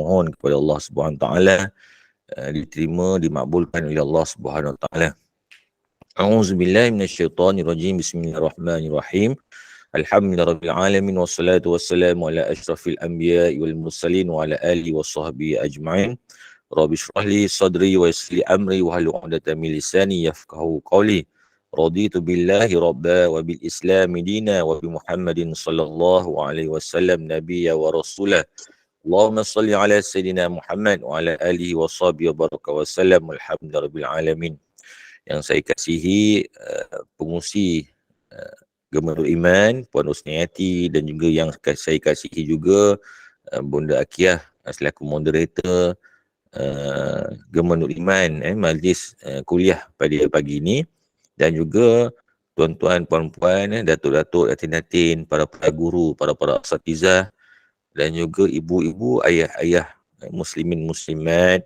mohon kepada Allah Subhanahu Wa Taala diterima, dimakbulkan oleh Allah Subhanahu Wa Taala. A'udzubillahi minasyaitonirrajim. Bismillahirrahmanirrahim. Alhamdulillahirabbil alamin wassalatu wassalamu ala asyrafil anbiya'i wal mursalin wa ala alihi washabbihi ajma'in. Rabbi shrah li sadri wa yassir li amri wa hlul 'uqdatam min lisani yafqahu qawli. Raditu billahi rabba wa bil islami dina wa bi Muhammadin sallallahu alaihi wasallam nabiyya wa rasulah. Allahumma salli ala sayyidina Muhammad wa ala alihi wa sahbihi wa baraka wa sallam. Alhamdulillahirabbil alamin. Yang saya kasihi pengurusi Gema Nur Iman, Puan Husniati, dan juga yang saya kasihi juga Bonda Akiyah selaku moderator Gema Nur Iman majlis kuliah pada pagi ini, dan juga tuan-tuan, puan-puan, datuk-datuk, datin-datin, para guru, para asatizah, dan juga ibu-ibu, ayah-ayah, muslimin muslimat,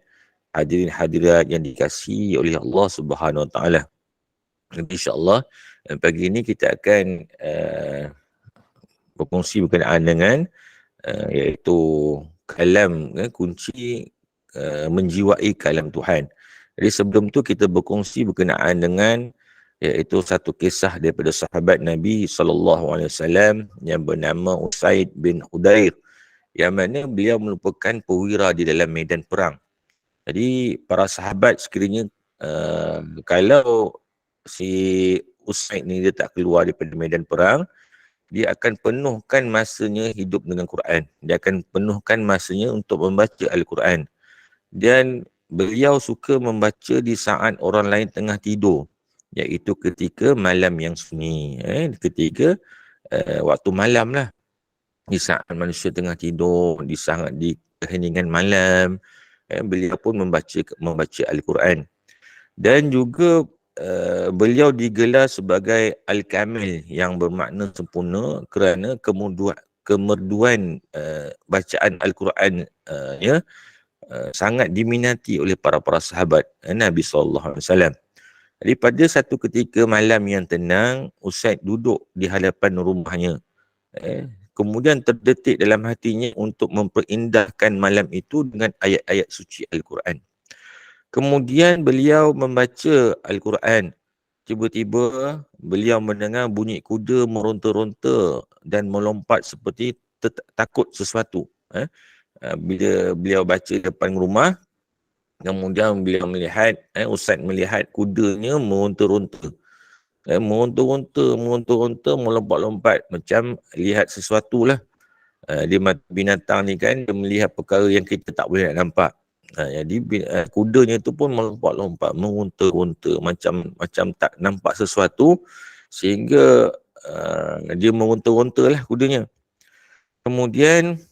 hadirin hadirat yang dikasihi oleh Allah Subhanahu Wa Taala. InsyaAllah pagi ini kita akan berkongsi berkenaan dengan iaitu kalam, kunci menjiwai kalam Tuhan. Jadi sebelum tu kita berkongsi berkenaan dengan iaitu satu kisah daripada sahabat Nabi SAW yang bernama Usaid bin Hudair, yang mana beliau merupakan perwira di dalam medan perang. Jadi para sahabat sekiranya kalau si Usaid ni dia tak keluar daripada medan perang, dia akan penuhkan masanya hidup dengan Quran. Dia akan penuhkan masanya untuk membaca Al-Quran. Dan beliau suka membaca di saat orang lain tengah tidur, iaitu ketika malam yang sunyi. Ketika waktu malam lah. Di saat manusia tengah tidur, di keheningan malam, beliau pun membaca Al-Quran. Dan juga beliau digelar sebagai Al-Kamil, yang bermakna sempurna, kerana kemerduan bacaan Al-Quran sangat diminati oleh para sahabat Nabi SAW. Jadi pada satu ketika malam yang tenang, Usaid duduk di hadapan rumahnya. Kemudian terdetik dalam hatinya untuk memperindah malam itu dengan ayat-ayat suci Al-Quran. Kemudian beliau membaca Al-Quran. Tiba-tiba beliau mendengar bunyi kuda meronta-ronta dan melompat seperti takut sesuatu. Bila beliau baca depan rumah, kemudian beliau melihat, Usaid melihat kudanya meronta-ronta. Meronta-ronta, melompat-lompat, macam lihat sesuatu lah. Dia binatang ni kan, dia melihat perkara yang kita tak boleh nak nampak. Jadi kudanya tu pun melompat-lompat, meronta-ronta, macam tak nampak sesuatu, sehingga dia meronta-ronta lah kudanya. Kemudian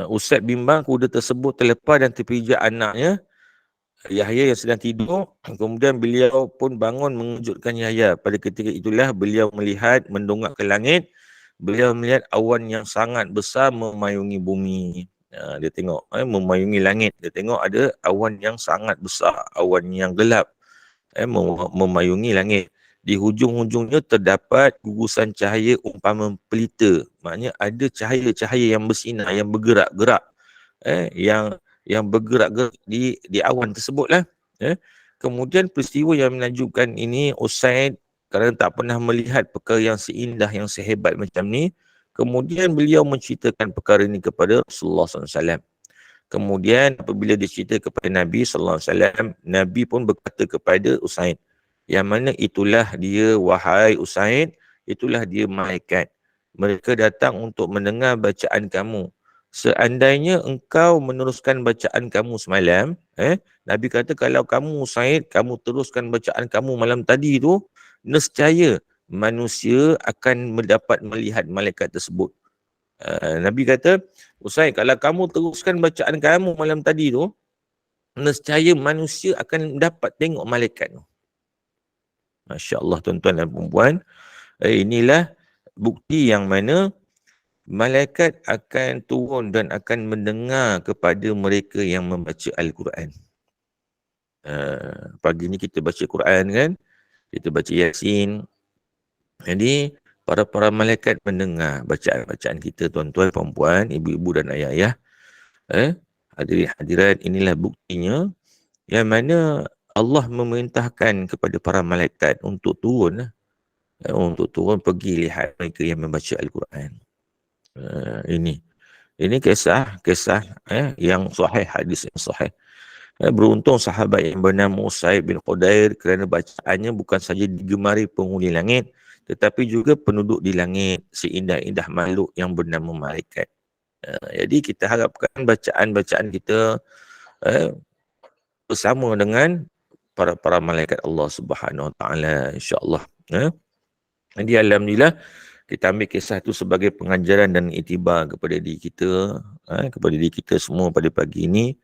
Usaid bimbang kuda tersebut terlepas dan terpijak anaknya Yahya yang sedang tidur. Kemudian beliau pun bangun mengejutkan Yahya. Pada ketika itulah beliau mendongak ke langit. Beliau melihat awan yang sangat besar memayungi bumi. Dia tengok memayungi langit. Dia tengok ada awan yang sangat besar, awan yang gelap memayungi langit. Di hujung-hujungnya terdapat gugusan cahaya umpama pelita. Maknanya ada cahaya-cahaya yang bersinar, yang bergerak-gerak, yang bergerak-gerak di awan tersebut lah. Kemudian peristiwa yang menakjubkan ini, Usaid kerana tak pernah melihat perkara yang seindah, yang sehebat macam ni. Kemudian beliau menceritakan perkara ini kepada Rasulullah SAW. Kemudian apabila dicerita kepada Nabi SAW, Nabi pun berkata kepada Usaid, yang mana itulah dia, wahai Usaid, itulah dia malaikat. Mereka datang untuk mendengar bacaan kamu. Seandainya engkau meneruskan bacaan kamu semalam, Nabi kata kalau kamu Usaid, kamu teruskan bacaan kamu malam tadi tu, nescaya manusia akan mendapat melihat malaikat tersebut. Nabi kata, Usaid, kalau kamu teruskan bacaan kamu malam tadi tu, nescaya manusia akan dapat tengok malaikat tu. Masya Allah, tuan-tuan dan perempuan. Inilah bukti yang mana malaikat akan turun dan akan mendengar kepada mereka yang membaca Al-Quran. Pagi ni kita baca Quran kan, kita baca Yasin. Jadi para malaikat mendengar bacaan-bacaan kita, tuan-tuan, perempuan, ibu-ibu dan ayah-ayah. Hadirin hadirat, inilah buktinya yang mana Allah memerintahkan kepada para malaikat untuk turun, untuk turun pergi lihat mereka yang membaca Al-Quran. Ini kisah yang sahih, hadis yang sahih. Beruntung sahabat yang bernama Usaid bin Khudair kerana bacaannya bukan saja digemari penghuni langit, tetapi juga penduduk di langit, seindah-indah makhluk yang bernama malaikat. Jadi kita harapkan bacaan-bacaan kita bersama dengan para malaikat Allah Subhanahu Wa Taala, insya-Allah. Jadi alhamdulillah kita ambil kisah itu sebagai pengajaran dan iktibar kepada diri kita, kepada diri kita semua pada pagi ini.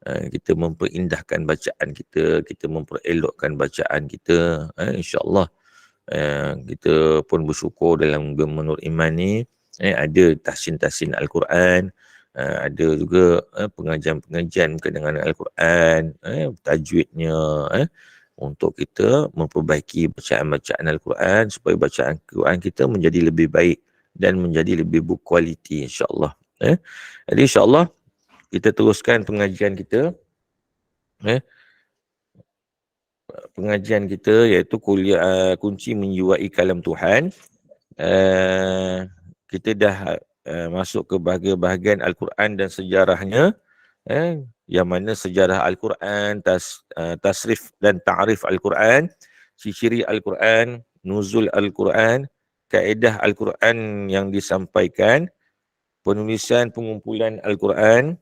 Kita memperindahkan bacaan kita, kita memperelokkan bacaan kita, insya-Allah. Kita pun bersyukur dalam Gemenur Iman ni, ada tahsin-tahsin Al-Quran, ada juga pengajian-pengajian berkenaan dengan Al-Quran, tajwidnya, untuk kita memperbaiki bacaan-bacaan Al-Quran supaya bacaan Al-Quran kita menjadi lebih baik dan menjadi lebih berkualiti, insya-Allah. Jadi insya-Allah kita teruskan pengajian kita. Pengajian kita iaitu kuliah kunci menjiwai kalam Tuhan. Kita dah masuk ke bahagian Al-Quran dan sejarahnya. Yang mana sejarah Al-Quran, tasrif dan ta'rif Al-Quran, ciri Al-Quran, nuzul Al-Quran, kaedah Al-Quran yang disampaikan, penulisan pengumpulan Al-Quran,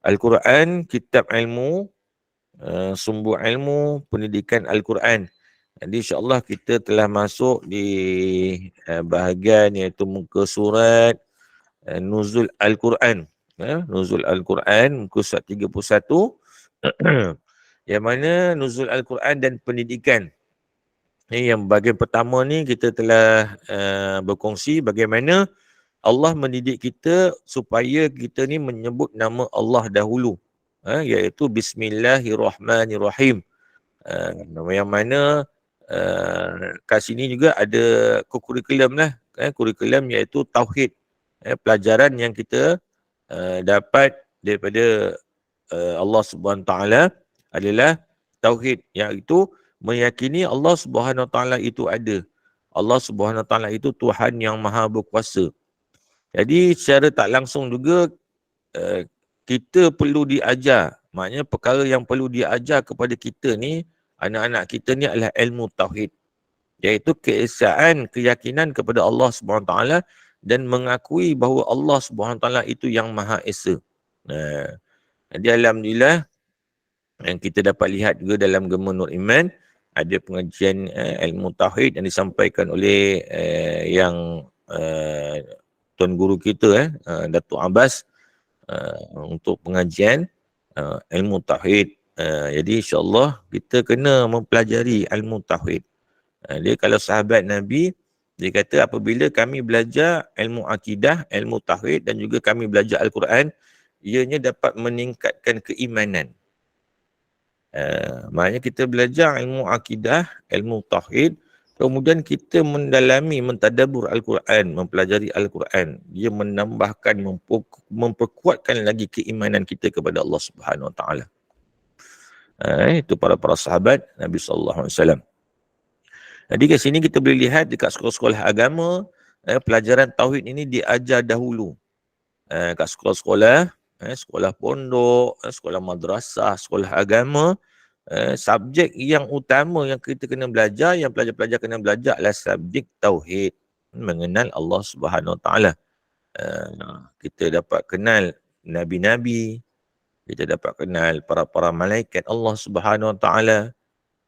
Al-Quran, kitab ilmu, sumber ilmu, pendidikan Al-Quran. Jadi insya-Allah kita telah masuk di bahagian iaitu muka surat nuzul Al-Quran. Nuzul Al-Quran muka surat 31 yang mana nuzul Al-Quran dan pendidikan. Yang bahagian pertama ni kita telah berkongsi bagaimana Allah mendidik kita supaya kita ni menyebut nama Allah dahulu, iaitu Bismillahirrahmanirrahim. Yang mana kat sini juga ada kurikulum lah, kurikulum iaitu tauhid. Pelajaran yang kita dapat daripada Allah Subhanahu Taala adalah tauhid, iaitu meyakini Allah Subhanahu Taala itu ada. Allah Subhanahu Taala itu Tuhan yang Maha Berkuasa. Jadi secara tak langsung juga kita perlu diajar. Maknanya perkara yang perlu diajar kepada kita ni, anak-anak kita ni adalah ilmu tauhid. Iaitu keesaan, keyakinan kepada Allah Subhanahu Taala dan mengakui bahawa Allah Subhanahu Taala itu yang Maha Esa. Jadi alhamdulillah yang kita dapat lihat juga dalam Gemenur Iman ada pengajian ilmu tauhid yang disampaikan oleh yang tuan guru kita Datuk Abbas untuk pengajian ilmu tauhid. Jadi insya-Allah kita kena mempelajari ilmu tauhid. Dia kalau sahabat Nabi, dia kata apabila kami belajar ilmu akidah, ilmu tauhid dan juga kami belajar Al-Quran, ianya dapat meningkatkan keimanan. Maknanya kita belajar ilmu akidah, ilmu tauhid, kemudian kita mendalami, mentadabbur Al-Quran, mempelajari Al-Quran. Dia menambahkan, memperkuatkan lagi keimanan kita kepada Allah Subhanahu Wa Taala. Itu para sahabat Nabi sallallahu alaihi wasallam. Jadi kat sini kita boleh lihat dekat sekolah-sekolah agama, pelajaran tauhid ini diajar dahulu. Kat sekolah-sekolah, sekolah pondok, sekolah madrasah, sekolah agama, subjek yang utama yang kita kena belajar, yang pelajar-pelajar kena belajar adalah subjek tauhid, mengenal Allah Subhanahu Wa Taala. Kita dapat kenal nabi-nabi, kita dapat kenal para malaikat Allah Subhanahu Wa Taala.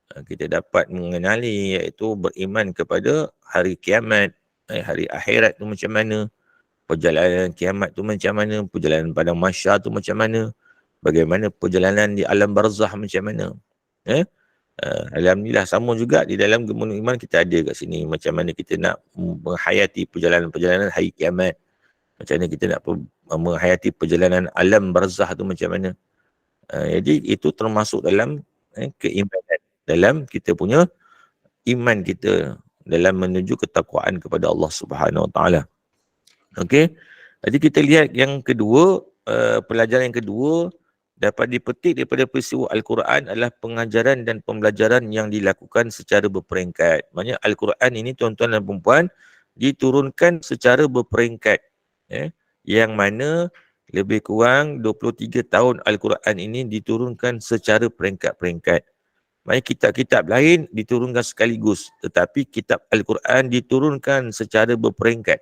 Kita dapat mengenali iaitu beriman kepada hari kiamat, hari akhirat tu macam mana, perjalanan kiamat tu macam mana, perjalanan padang mahsyar tu macam mana, bagaimana perjalanan di alam barzah macam mana. Alhamdulillah sama juga di dalam Gemenur Iman kita ada kat sini macam mana kita nak menghayati perjalanan-perjalanan hari kiamat, macam mana kita nak menghayati perjalanan alam barzah tu macam mana. Jadi itu termasuk dalam keimanan, dalam kita punya iman kita dalam menuju ketakwaan kepada Allah Subhanahu Wa Taala. Okey. Jadi kita lihat yang kedua, pelajaran yang kedua dapat dipetik daripada peristiwa Al-Quran adalah pengajaran dan pembelajaran yang dilakukan secara berperingkat. Maksudnya Al-Quran ini tuan-tuan dan perempuan diturunkan secara berperingkat. Yang mana lebih kurang 23 tahun Al-Quran ini diturunkan secara peringkat-peringkat. Maksudnya kitab-kitab lain diturunkan sekaligus. Tetapi kitab Al-Quran diturunkan secara berperingkat.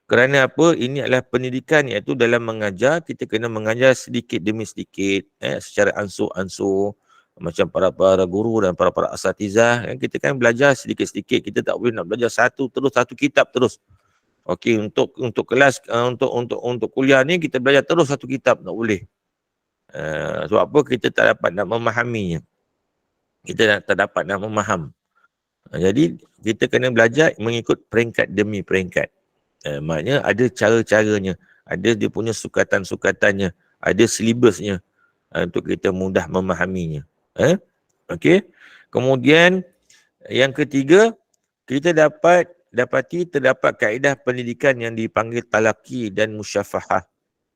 Kerana apa? Ini adalah pendidikan, iaitu dalam mengajar, kita kena mengajar sedikit demi sedikit, secara ansur-ansur. Macam para guru dan para asatizah, kita kan belajar sedikit-sedikit. Kita tak boleh nak belajar satu kitab terus. Okey, untuk kelas, untuk kuliah ni kita belajar terus satu kitab, tak boleh. Sebab apa? Kita tak dapat nak memahaminya. Kita tak dapat nak memaham. Jadi, kita kena belajar mengikut peringkat demi peringkat. Maknanya ada cara-caranya, ada dia punya sukatan-sukatannya, ada silibusnya untuk kita mudah memahaminya. Okey. Kemudian yang ketiga, kita dapati terdapat kaedah pendidikan yang dipanggil talaqi dan musyafahah.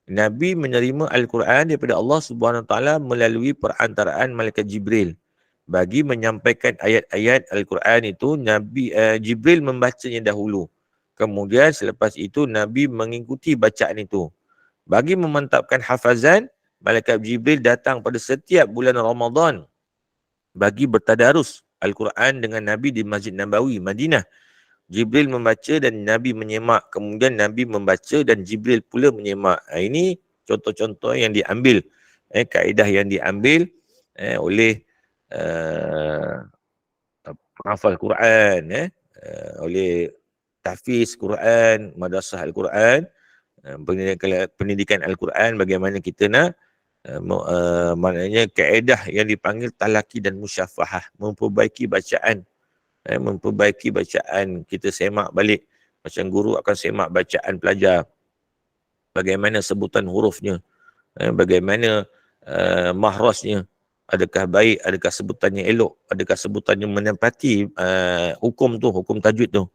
Nabi menerima Al-Quran daripada Allah Subhanahu Wa Taala melalui perantaraan malaikat Jibril. Bagi menyampaikan ayat-ayat Al-Quran itu, Nabi Jibril membacanya dahulu. Kemudian selepas itu Nabi mengikuti bacaan itu. Bagi memantapkan hafazan, malaikat Jibril datang pada setiap bulan Ramadan bagi bertadarus Al-Quran dengan Nabi di Masjid Nabawi, Madinah. Jibril membaca dan Nabi menyemak. Kemudian Nabi membaca dan Jibril pula menyemak. Ini contoh-contoh yang diambil, kaedah yang diambil oleh penghafal Quran, oleh tahfiz Quran, madrasah Al-Quran, pendidikan Al-Quran, bagaimana kita nak maknanya kaedah yang dipanggil talaki dan musyafahah, memperbaiki bacaan, kita semak balik. Macam guru akan semak bacaan pelajar, bagaimana sebutan hurufnya, bagaimana mahrasnya, adakah baik, adakah sebutannya elok, adakah sebutannya menempati hukum tajwid tu.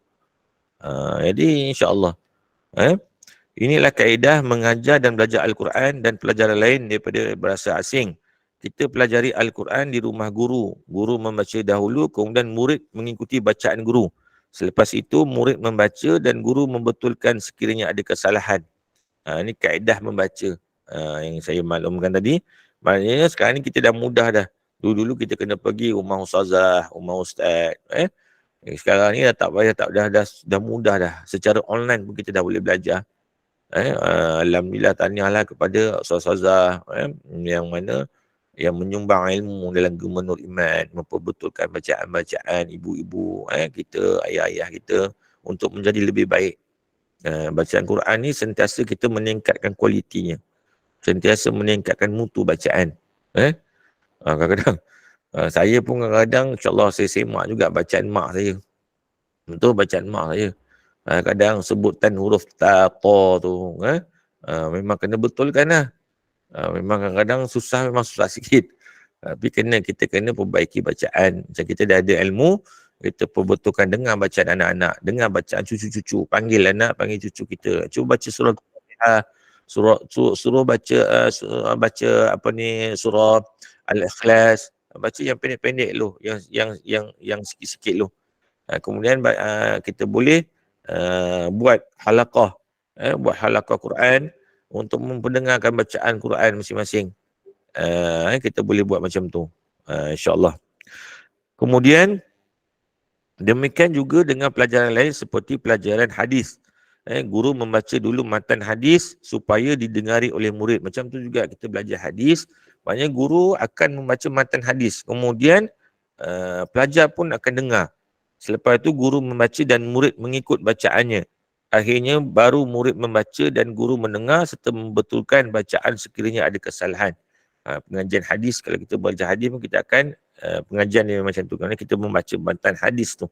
Jadi insya-Allah inilah kaedah mengajar dan belajar Al-Quran dan pelajaran lain daripada bahasa asing. Kita pelajari Al-Quran di rumah guru. Guru membaca dahulu, kemudian murid mengikuti bacaan guru. Selepas itu murid membaca dan guru membetulkan sekiranya ada kesalahan. Ini kaedah membaca yang saya maklumkan tadi. Maknanya sekarang ni kita dah mudah dah. Dulu-dulu kita kena pergi rumah ustazah, rumah ustaz. Sekarang ni dah mudah dah. Secara online pun kita dah boleh belajar. Alhamdulillah, tahniahlah kepada ustazah yang mana yang menyumbang ilmu dalam Gemah Nur Iman, memperbetulkan bacaan-bacaan ibu-ibu kita, ayah-ayah kita untuk menjadi lebih baik. Bacaan Quran ni sentiasa kita meningkatkan kualitinya, sentiasa meningkatkan mutu bacaan. Kadang-kadang saya pun kadang-kadang insyaAllah saya semak juga bacaan mak saya. Betul, bacaan mak saya. Kadang sebutan huruf ta tu memang kena betulkan lah. Memang kadang-kadang memang susah sikit. Tapi kita kena perbaiki bacaan. Macam kita dah ada ilmu, kita perbetulkan dengar bacaan anak-anak, dengar bacaan cucu-cucu, panggil anak, panggil cucu kita. Cuba baca surah suruh baca surah Al-Ikhlas, baca yang pendek-pendek lu, yang sikit-sikit lu. Kemudian kita boleh buat halaqah Quran untuk memperdengarkan bacaan Quran masing-masing. Kita boleh buat macam tu, insya-Allah. Kemudian demikian juga dengan pelajaran lain seperti pelajaran hadis. Guru membaca dulu matan hadis supaya didengari oleh murid. Macam tu juga kita belajar hadis. Maknanya guru akan membaca matan hadis. Kemudian pelajar pun akan dengar. Selepas itu guru membaca dan murid mengikut bacaannya. Akhirnya baru murid membaca dan guru mendengar serta membetulkan bacaan sekiranya ada kesalahan. Pengajian hadis, kalau kita belajar hadis pun kita akan pengajian dia macam tu. Kerana kita membaca matan hadis tu.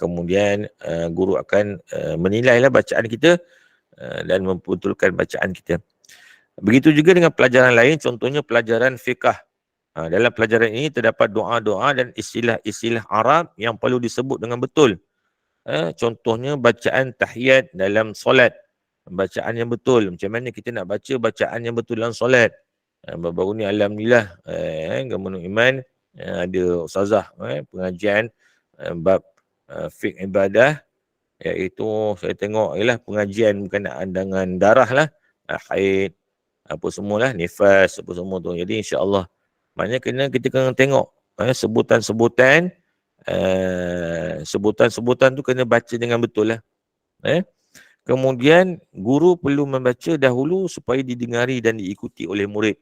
Kemudian guru akan menilailah bacaan kita dan membetulkan bacaan kita. Begitu juga dengan pelajaran lain, contohnya pelajaran fiqh. Dalam pelajaran ini terdapat doa-doa dan istilah-istilah Arab yang perlu disebut dengan betul. Contohnya bacaan tahiyat dalam solat. bacaan yang betul. Macam mana kita nak baca bacaan yang betul dalam solat. Baru-baru ni alhamdulillah Gabungan Iman ada ustazah pengajian bab fiqh ibadah, iaitu saya tengok ialah pengajian berkenaan dengan darah lah, haid, apa semualah, nifas, apa semua tu. Jadi insya-Allah maknanya kita kena tengok sebutan-sebutan sebutan-sebutan tu kena baca dengan betul lah. Kemudian guru perlu membaca dahulu supaya didengari dan diikuti oleh murid.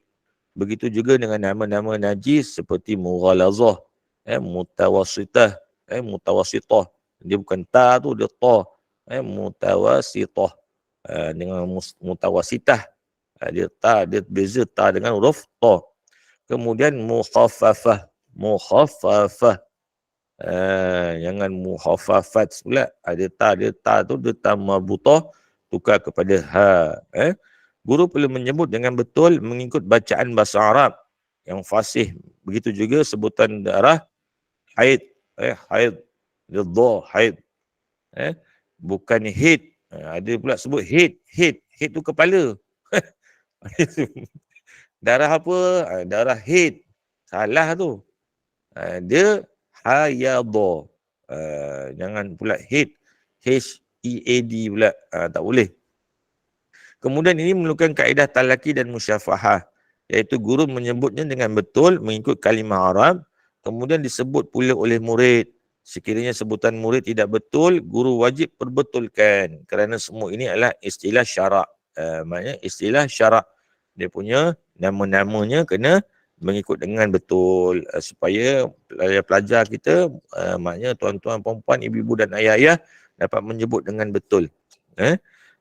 Begitu juga dengan nama-nama najis seperti mughalazah, mutawassitah, mutawassitah. Dia bukan ta tu, dia ta. Mutawassitah. Dengan mutawassitah. Dia ta, dia beza ta dengan huruf ta. Kemudian mukhaffafah. Mukhaffafah. Jangan muhaffafat pula. Dia ta tu, dia ta marbutah, tukar kepada ha. Guru perlu menyebut dengan betul mengikut bacaan bahasa Arab yang fasih. Begitu juga sebutan darah haid. Haid. Dia haid. Bukan hid. Ada pula sebut hid. Hid. Hid tu kepala. Darah apa? Darah hid. Salah tu. Dia hayadha. Jangan pula hid. H-E-A-D pula. Tak boleh. Kemudian ini memerlukan kaedah talaki dan musyafahah, iaitu guru menyebutnya dengan betul mengikut kalimah Arab, kemudian disebut pula oleh murid. Sekiranya sebutan murid tidak betul, guru wajib perbetulkan, kerana semua ini adalah istilah syarak. Maknanya istilah syarak. Dia punya nama-namanya kena mengikut dengan betul, supaya pelajar-pelajar kita, maknanya tuan-tuan, puan-puan, ibu-ibu dan ayah-ayah dapat menyebut dengan betul.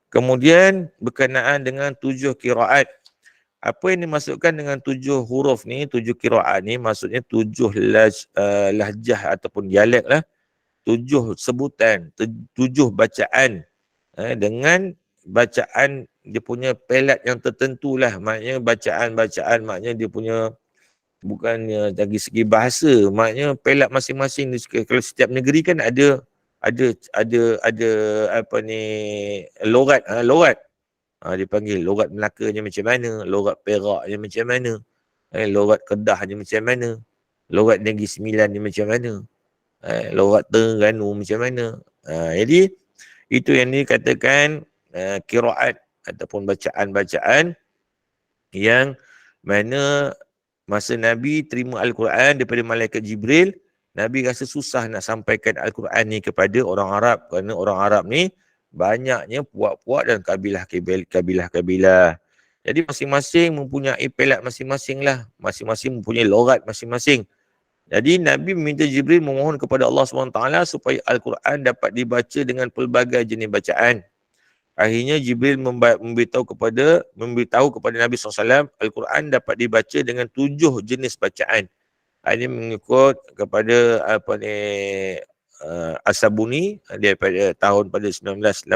Kemudian berkenaan dengan 7 qiraat. Apa yang dimasukkan dengan 7 huruf ni, 7 qiraat ni, maksudnya 7 lahjah ataupun dialek lah. 7 sebutan, 7 bacaan. Dengan bacaan dia punya pelat yang tertentu lah. Maknanya bacaan-bacaan, maknanya dia punya bukannya dari segi bahasa, maknanya pelat masing-masing. Kalau setiap negeri kan ada apa ni, logat. Logat. Dipanggil logat Melakanya macam mana, logat Peraknya macam mana, logat Kedahnya macam mana, logat Negeri Sembilan ni macam mana, logat Terengganu macam mana. Jadi itu yang dikatakan qiraat ataupun bacaan-bacaan yang mana masa Nabi terima Al-Quran daripada Malaikat Jibril, Nabi rasa susah nak sampaikan Al-Quran ni kepada orang Arab, kerana orang Arab ni banyaknya puak-puak dan kabilah-kabilah. Jadi masing-masing mempunyai pelat masing-masing lah. Masing-masing mempunyai logat masing-masing. Jadi Nabi meminta Jibril memohon kepada Allah SWT supaya Al-Quran dapat dibaca dengan pelbagai jenis bacaan. Akhirnya Jibril memberitahu kepada Nabi SAW, Al-Quran dapat dibaca dengan 7 jenis bacaan. Ini mengikut kepada As-Sabuni daripada tahun pada 1985.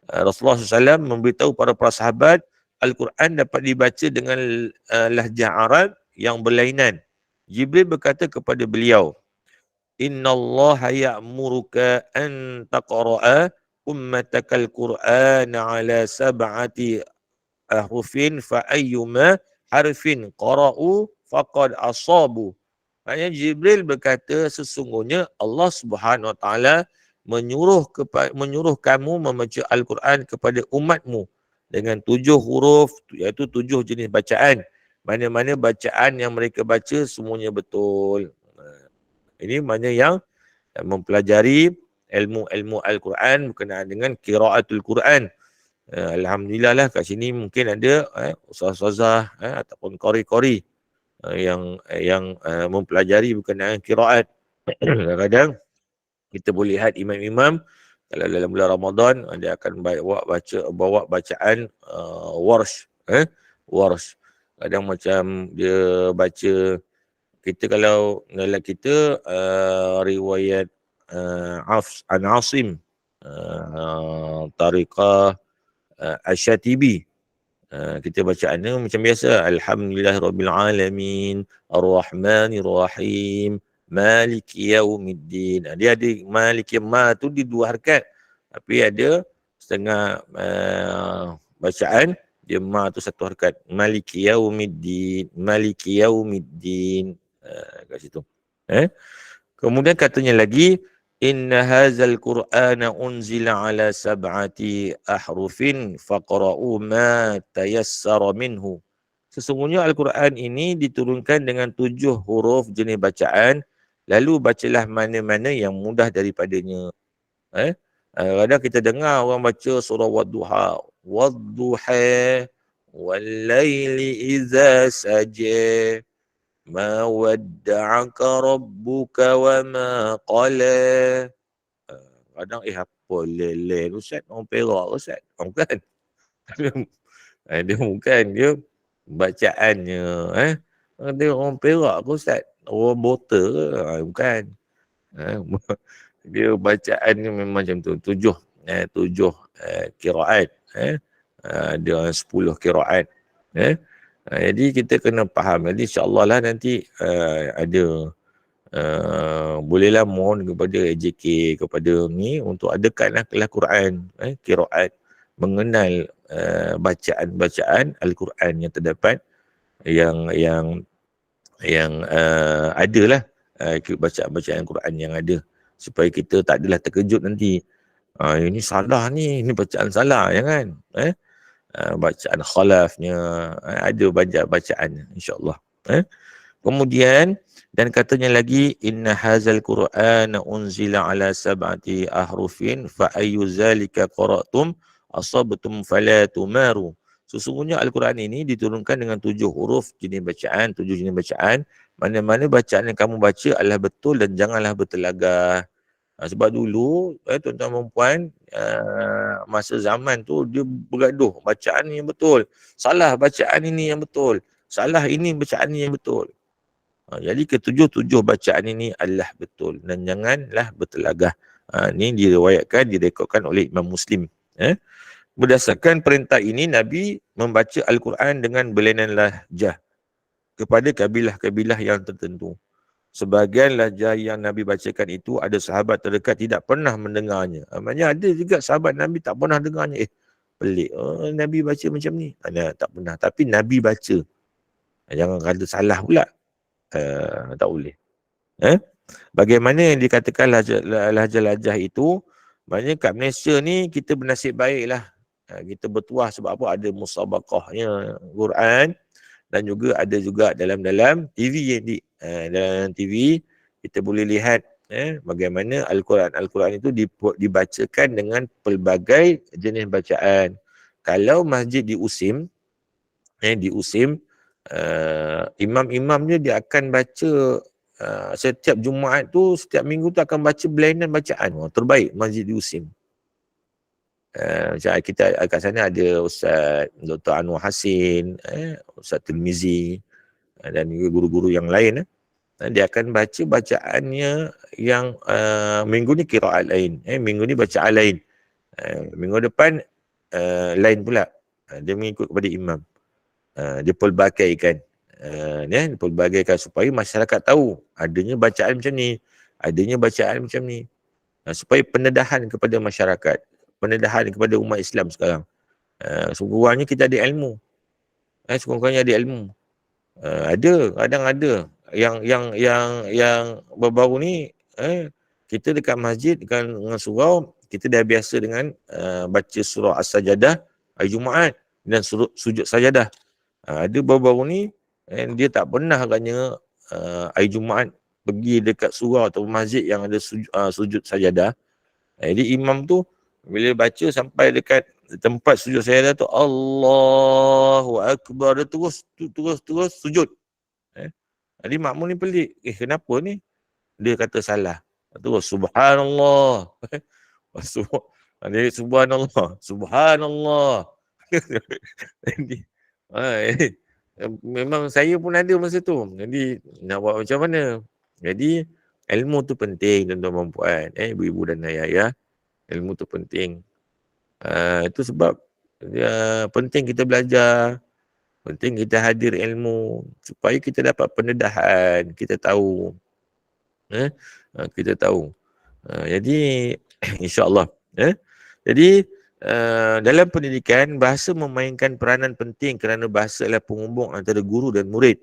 Rasulullah SAW memberitahu para sahabat, Al-Quran dapat dibaca dengan lahjah Arab yang berlainan. Jibril berkata kepada beliau, Inna Allah ya'muruka an taqra'a ummatakal Qur'ana ala sab'ati ahrufin fa ayyuma harfin qara'u faqad asabu. Maknanya Jibril berkata sesungguhnya Allah Subhanahu Wa Taala menyuruh kamu membaca Al-Quran kepada umatmu dengan 7 huruf, iaitu 7 jenis bacaan. Mana-mana bacaan yang mereka baca semuanya betul. Ini maknanya yang mempelajari ilmu-ilmu Al-Quran berkenaan dengan qiraatul Quran. Alhamdulillah lah kat sini mungkin ada ustaz-ustazah ataupun qari-qari yang mempelajari berkenaan qiraat. Kadang-kadang kita boleh lihat imam-imam kalau dalam bulan Ramadan dia akan bawa bacaan warsh. Warsh. Kadang macam dia baca, kita kalau dalam kita riwayat An Asim, Tariqah Asyatibi, kita bacaannya macam biasa, Alhamdulillahirrabbilalamin, Ar-Rahmanirrahim, Maliki Yaumiddin. Dia ada Maliki, Ma tu di 2 harakat, tapi ada setengah bacaan, dia ma tu satu harakat. Maliki yaumiddin, maliki yaumiddin. Kat situ. Kemudian katanya lagi, inna hadzal qur'ana unzila ala sab'ati ahrufin faqra'u ma tayassara minhu. Sesungguhnya Al-Quran ini diturunkan dengan 7 huruf jenis bacaan, lalu bacalah mana-mana yang mudah daripadanya. Kadang kita dengar orang baca surah Wadduha, Wadduha, Wallaili iza saja, Ma wadda'aka rabbuka wa ma qala. Kadang apa lele tu Ustaz? Orang Perak ke Ustaz? Bukan. Dia bukan. Dia bacaannya. Dia orang Perak ke Ustaz? Orang Bota ke? Bukan. Dia bacaannya memang macam tu. 7 kiraat. Ada 10 kiraat. Jadi kita kena faham. Jadi insyaAllah lah nanti ada bolehlah mohon kepada AJK, kepada ni untuk adakanlah kelas Quran, kiraat, mengenal bacaan-bacaan Al-Quran yang terdapat yang adalah bacaan-bacaan Quran yang ada, supaya kita tak adalah terkejut nanti. Ini salah ni, ini bacaan salah, jangan. Bacaan khalafnya, ada banyak bacaan insya-Allah. Kemudian dan katanya lagi, inna hadzal qur'ana unzila ala sab'ati ahrufin fa ayyu zalika qara'tum asabtum fala tumaru. Sesungguhnya Al-Quran ini diturunkan dengan 7 huruf jenis bacaan, 7 jenis bacaan. Mana-mana bacaan yang kamu baca adalah betul dan janganlah bertelagah. Sebab dulu tuan-tuan dan puan, masa zaman tu dia bergaduh, bacaan ni yang betul, salah bacaan ini yang betul, salah ini bacaan ini yang betul. Jadi ketujuh-tujuh bacaan ini adalah betul dan janganlah bertelagah. Ini direkodkan oleh Imam Muslim. Berdasarkan perintah ini, Nabi membaca Al-Quran dengan berlainan lahjah kepada kabilah-kabilah yang tertentu. Sebahagian lahjah yang Nabi bacakan itu ada sahabat terdekat tidak pernah mendengarnya. Maksudnya ada juga sahabat Nabi tak pernah dengarnya. Pelik. Nabi baca macam ni. Tak pernah. Tapi Nabi baca. Jangan kata salah pula. Tak boleh. Bagaimana yang dikatakan lahjah-lahjah itu? Maknanya kat Malaysia ni kita bernasib baik lah. Kita bertuah sebab apa? Ada musabaqahnya Quran. Dan juga ada juga dalam TV yang dalam TV kita boleh lihat bagaimana Al-Quran itu dibacakan dengan pelbagai jenis bacaan. Kalau masjid diusim, imam-imamnya dia akan baca setiap Jumaat tu, setiap minggu tu akan baca berlainan bacaan. Terbaik masjid diusim. Macam kita kat sana ada Ustaz Dr. Anwar Hasin, Ustaz Tirmizi dan juga guru-guru yang lain. Dia akan baca bacaannya yang minggu ni qiraat lain, minggu ni bacaan lain, minggu depan lain pula. Dia mengikut kepada imam. Dia pelbagaikan, pelbagaikan supaya masyarakat tahu adanya bacaan macam ni, adanya bacaan macam ni, supaya pendedahan kepada masyarakat, pendedahan kepada umat Islam sekarang. Sekurang-kurangnya kita ada ilmu. Sekurang-kurangnya ada ilmu. Kadang ada yang baru-baru ni, kita dekat masjid dengan surau, kita dah biasa dengan baca surah As-Sajadah hari Jumaat dan sujud sajadah. Ada baru-baru ni dia tak pernah agaknya hari Jumaat pergi dekat surau atau masjid yang ada sujud sajadah. Jadi imam tu bila baca sampai dekat tempat sujud sajadah tu, Allahu Akbar, dia terus sujud. Jadi makmum ni pelik, kenapa ni? Dia kata salah. Terus subhanallah. Subhanallah. Jadi, memang saya pun ada masa tu. Jadi nak buat macam mana? Jadi ilmu tu penting, tuan-tuan dan puan, ibu-ibu dan ayah-ayah. Ilmu tu penting. Itu sebab penting kita belajar. Penting kita hadir ilmu supaya kita dapat pendedahan, kita tahu. Kita tahu. Jadi insya-Allah. Jadi dalam pendidikan, bahasa memainkan peranan penting kerana bahasa adalah penghubung antara guru dan murid.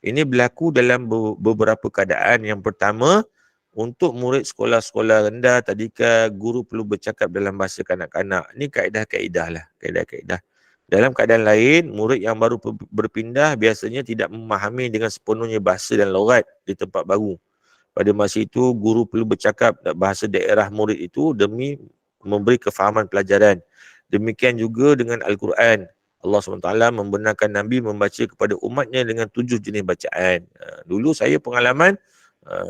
Ini berlaku dalam beberapa keadaan. Yang pertama, untuk murid sekolah-sekolah rendah tadika, guru perlu bercakap dalam bahasa kanak-kanak. Ini kaedah-kaedah lah, kaedah-kaedah. Dalam keadaan lain, murid yang baru berpindah biasanya tidak memahami dengan sepenuhnya bahasa dan logat di tempat baru. Pada masa itu, guru perlu bercakap bahasa daerah murid itu demi memberi kefahaman pelajaran. Demikian juga dengan Al-Quran. Allah SWT membenarkan Nabi membaca kepada umatnya dengan 7 jenis bacaan. Dulu saya pengalaman,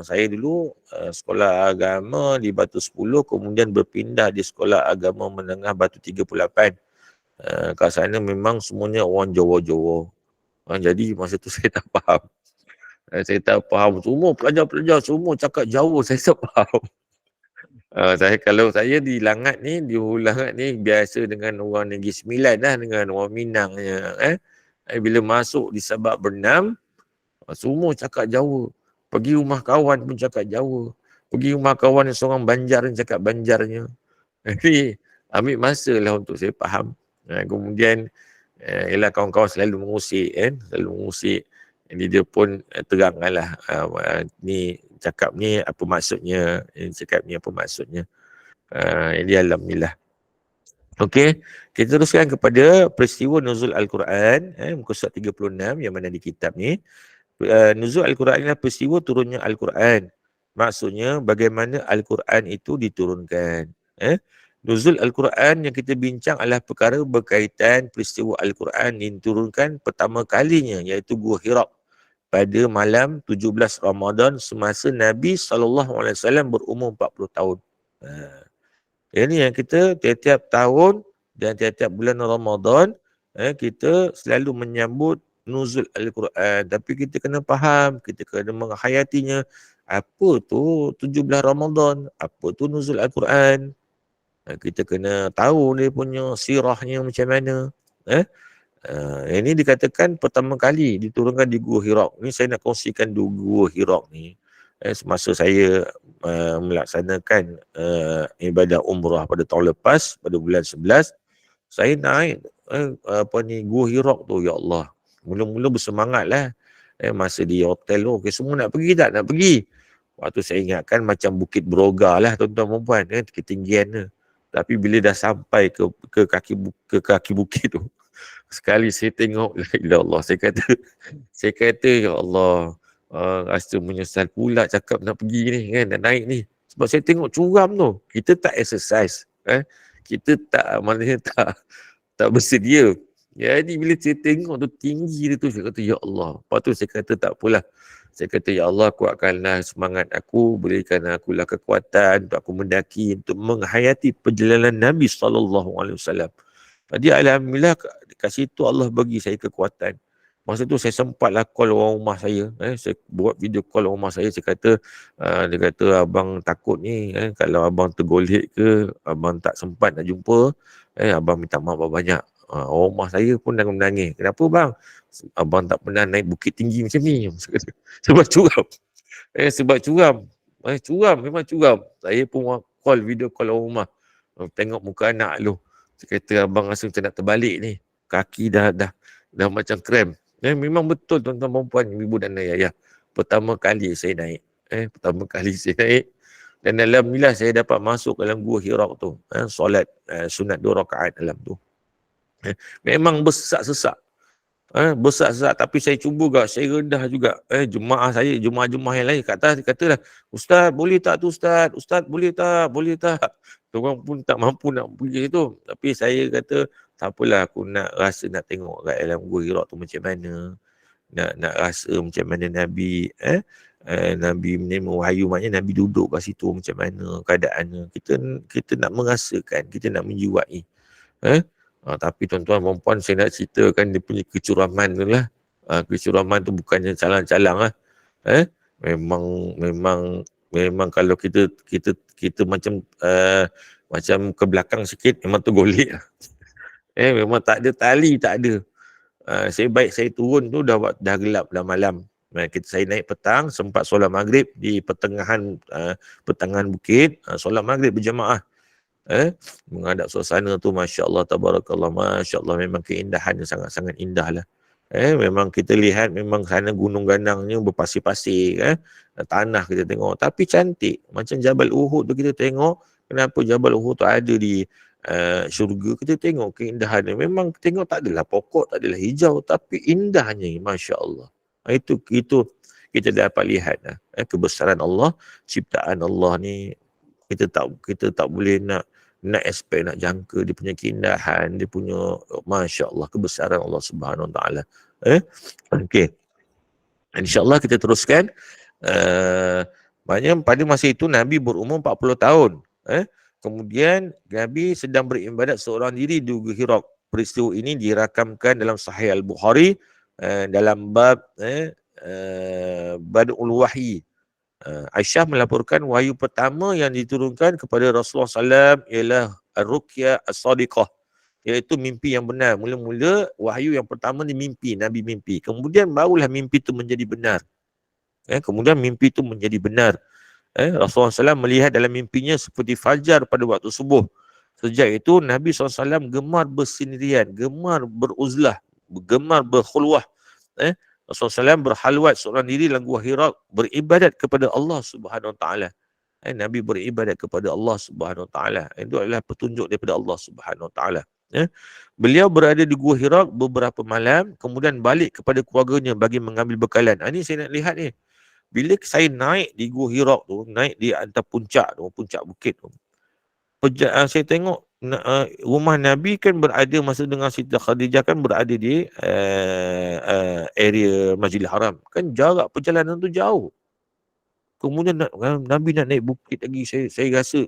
saya dulu sekolah agama di Batu 10, kemudian berpindah di sekolah agama menengah Batu 38. Kat sana memang semuanya orang Jawa-Jawa. Jadi masa tu saya tak faham. Saya tak faham. Semua pelajar-pelajar semua cakap Jawa, saya tak faham. Kalau saya di Langat ni, di Hulu Langat ni biasa dengan orang Negeri Sembilan lah, dengan orang Minang je. Bila masuk di Sabak Bernam, semua cakap Jawa. Pergi rumah kawan pun cakap Jawa. Pergi rumah kawan yang seorang Banjar pun cakap Banjarnya. Jadi ambil masa lah untuk saya faham. Kemudian ialah kawan-kawan selalu mengusik kan, selalu mengusik. Jadi dia pun terangkan lah, ni cakap ni apa maksudnya, ni cakap ni apa maksudnya. Jadi alhamdulillah. Okey, kita teruskan kepada peristiwa nuzul Al-Quran, muka surat 36 yang mana di kitab ni. Nuzul Al-Quran adalah peristiwa turunnya Al-Quran. Maksudnya bagaimana Al-Quran itu diturunkan. Nuzul Al-Quran yang kita bincang adalah perkara berkaitan peristiwa Al-Quran diturunkan pertama kalinya, iaitu Gua Hira pada malam 17 Ramadan semasa Nabi SAW berumur 40 tahun. Ini yang kita tiap-tiap tahun dan tiap-tiap bulan Ramadan, kita selalu menyambut nuzul Al-Quran. Tapi kita kena faham, kita kena menghayatinya. Apa tu 17 Ramadan? Apa tu nuzul Al-Quran? Kita kena tahu dia punya sirahnya macam mana. Ini dikatakan pertama kali diturunkan di Gua Hira. Ini saya nak kongsikan di Gua Hira ni. Semasa saya melaksanakan ibadah umrah pada tahun lepas, pada bulan 11, saya naik Gua Hira tu, ya Allah. Mula-mula bersemangat lah. Masa di hotel tu, okay, semua nak pergi tak? Nak pergi. Waktu saya ingatkan macam Bukit Beroga lah tuan-tuan perempuan, ketinggian tu. Tapi bila dah sampai ke kaki bukit tu, sekali saya tengok, la ilah Allah, saya kata ya Allah, rasa menyesal pula cakap nak pergi ni kan, nak naik ni. Sebab saya tengok curam tu, kita tak exercise, kita tak, maknanya tak bersedia. Jadi bila saya tengok tu tinggi tu, saya kata ya Allah. Lepas tu saya kata tak apalah. Saya kata ya Allah, kuatkanlah semangat aku, berikan akulah kekuatan untuk aku mendaki, untuk menghayati perjalanan Nabi SAW. Jadi alhamdulillah kat situ Allah bagi saya kekuatan. Masa tu saya sempatlah call orang rumah saya. Saya buat video call orang rumah saya. Saya kata, dia kata abang takut ni. Kalau abang tergolek ke, abang tak sempat nak jumpa, abang minta maaf banyak. Orang rumah saya pun dah menangis. Kenapa bang? Abang tak pernah naik bukit tinggi macam ni. Sebab curam. Sebab curam. Curam, memang curam. Saya pun call, video call orang rumah. Tengok muka anak lu. Saya kata abang rasa macam nak terbalik ni. Kaki dah macam krem. Memang betul tuan-tuan perempuan, ibu dan ayah. Pertama kali saya naik. Dan alhamdulillah saya dapat masuk dalam Gua Hira tu. Solat sunat 2 rakaat dalam tu. Memang bersesak-sesak. Bersesak-sesak, tapi saya cuba juga, saya rendah juga. Jemaah yang lain kat atas katalah, Ustaz boleh tak tu Ustaz? Ustaz boleh tak? Boleh tak? Orang pun tak mampu nak pergi tu. Tapi saya kata, tak apalah, aku nak rasa, nak tengok kat dalam Gua Hira tu macam mana. Nak rasa macam mana Nabi, Nabi ni mewahyu, maknanya Nabi duduk kat situ macam mana keadaannya. Kita nak merasakan, kita nak menjiwai. Tapi tuan-tuan perempuan, saya nak ceritakan dia punya kecuraman tu lah. Kecuraman tu bukannya calang-calang lah. Memang kalau kita macam ke belakang sikit, memang tu golek lah. Memang tak ada tali, tak ada. Saya turun tu dah gelap, dah malam. Saya naik petang, sempat solat maghrib di pertengahan bukit, solat maghrib berjemaah. Menghadap suasana tu, Masya Allah, Tabarakallah, Masya Allah, memang keindahan yang sangat-sangat indah lah. Memang kita lihat memang sana gunung ganangnya berpasir-pasir, tanah kita tengok, tapi cantik. Macam Jabal Uhud tu kita tengok, kenapa Jabal Uhud tu ada di syurga, kita tengok keindahan dia. Memang tengok tak adalah pokok, tak adalah hijau, tapi indahnya, Masya Allah. Itu kita dapat lihat kebesaran Allah, ciptaan Allah ni. Kita tak boleh nak expect, nak jangka dia punya keindahan, dia punya, Masya Allah, kebesaran Allah Subhanahu Wa Taala. Okey. InsyaAllah kita teruskan. Maknanya pada masa itu Nabi berumur 40 tahun. Kemudian Nabi sedang beribadat seorang diri di Gua Hira. Peristiwa ini dirakamkan dalam Sahih Al-Bukhari dalam bab Badul Wahyi. Aisyah melaporkan wahyu pertama yang diturunkan kepada Rasulullah SAW ialah Ar-Ruqyah As-Sadiqah, iaitu mimpi yang benar. Mula-mula wahyu yang pertama ni mimpi, Nabi mimpi. Kemudian barulah mimpi itu menjadi benar. Kemudian mimpi itu menjadi benar. Rasulullah SAW melihat dalam mimpinya seperti fajar pada waktu subuh. Sejak itu Nabi SAW gemar bersendirian, gemar beruzlah, gemar berkhulwah. Rasulullah SAW berhalwat seorang diri dalam Gua Hira, beribadat kepada Allah Subhanahu Wa Taala. Nabi beribadat kepada Allah Subhanahu Wa Taala. Itu adalah petunjuk daripada Allah Subhanahu Wa Taala. Beliau berada di Gua Hira beberapa malam, kemudian balik kepada keluarganya bagi mengambil bekalan. Ini saya nak lihat ni. Bila saya naik di Gua Hira tu, naik di atas puncak tu, puncak bukit tu, saya tengok rumah Nabi kan berada masa dengan Siti Khadijah kan berada di area Masjidil Haram. Kan jarak perjalanan tu jauh. Kemudian Nabi nak naik bukit lagi. Saya rasa,